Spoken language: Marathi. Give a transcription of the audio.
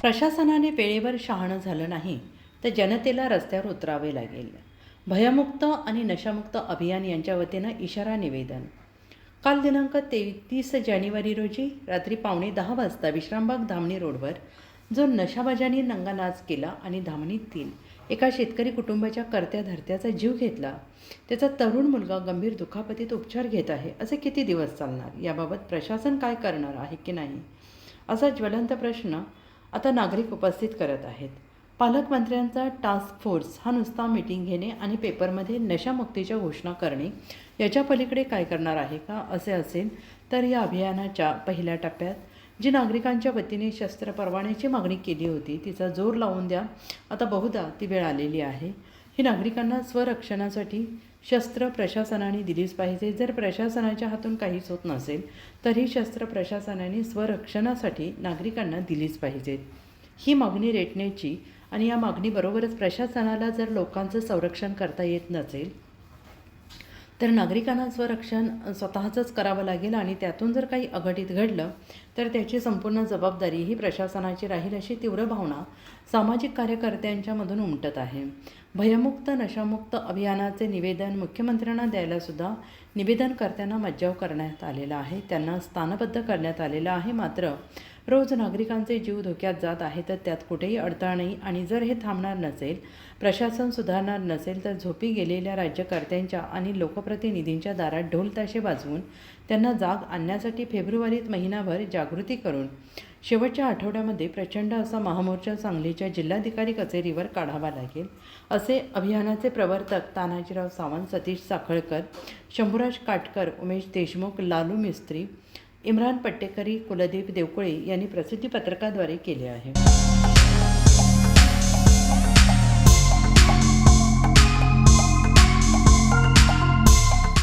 प्रशासनाने वेळेवर शहाणं झालं नाही तर जनतेला रस्त्यावर उतरावे लागेल. भयमुक्त आणि नशामुक्त अभियान यांच्या वतीनं इशारा निवेदन. काल दिनांक 33 जानेवारी रोजी रात्री 9:15 वाजता विश्रामबाग धामणी रोडवर जो नशाबाजांनी नंगा नाच केला आणि धामणीतील एका शेतकरी कुटुंबाच्या कर्त्या धर्त्याचा जीव घेतला, त्याचा तरुण मुलगा गंभीर दुखापतीत उपचार घेत आहे. असे किती दिवस चालणार? याबाबत प्रशासन काय करणार आहे की नाही, असा ज्वलंत प्रश्न आता नागरिक उपस्थित करत आहेत. पालकमंत्र्यांचा टास्क फोर्स हा नुसता मीटिंग घेणे आणि पेपरमध्ये नशामुक्तीच्या घोषणा करणे याच्या पलीकडे काय करणार आहे का? असे असेल तर या अभियानाच्या पहिल्या टप्प्यात जी नागरिकांच्या वतीने शस्त्र परवान्याची मागणी केली होती तिचा जोर लावून द्या. आता बहुधा ती वेळ आलेली आहे. ही नागरिकांना स्वरक्षणासाठी शस्त्र प्रशासनाने दिलीच पाहिजे. जर प्रशासनाच्या हातून काहीच होत नसेल तर ही शस्त्र प्रशासनाने स्वरक्षणासाठी नागरिकांना दिलीच पाहिजेत. ही मागणी रेटण्याची आणि या मागणीबरोबरच प्रशासनाला जर लोकांचं संरक्षण करता येत नसेल तर नागरिकांना स्वरक्षण स्वतःचंच करावं लागेल आणि त्यातून जर काही अघटित घडलं तर त्याची संपूर्ण जबाबदारी ही प्रशासनाची राहील, अशी तीव्र भावना सामाजिक कार्यकर्त्यांच्यामधून उमटत आहे. भयमुक्त नशामुक्त अभियानाचे निवेदन मुख्यमंत्र्यांना द्यायलासुद्धा निवेदनकर्त्यांना मज्जाव करण्यात आलेला आहे, त्यांना स्थानबद्ध करण्यात आलेलं आहे. मात्र रोज नागरिकांचे जीव धोक्यात जात आहे तर त्यात कुठेही अडथळा नाही. आणि जर हे थांबणार नसेल, प्रशासन सुधारणार नसेल तर झोपी गेलेल्या राज्यकर्त्यांच्या आणि लोकप्रतिनिधींच्या दारात ढोल ताशे वाजवून त्यांना जाग आणण्यासाठी फेब्रुवारीत महिनाभर जागृती करून शेवटच्या आठवड्यामध्ये प्रचंड असा महामोर्चा सांगलीच्या जिल्हाधिकारी कचेरीवर काढावा लागेल, असे अभियानाचे प्रवर्तक तानाजीराव सावंत, सतीश साखळकर, शंभूराज काटकर, उमेश देशमुख, लालू मिस्त्री, इम्रान पट्टेकरी, कुलदीप देवकुळे यांनी प्रसिद्धी पत्रकाद्वारे केले आहे.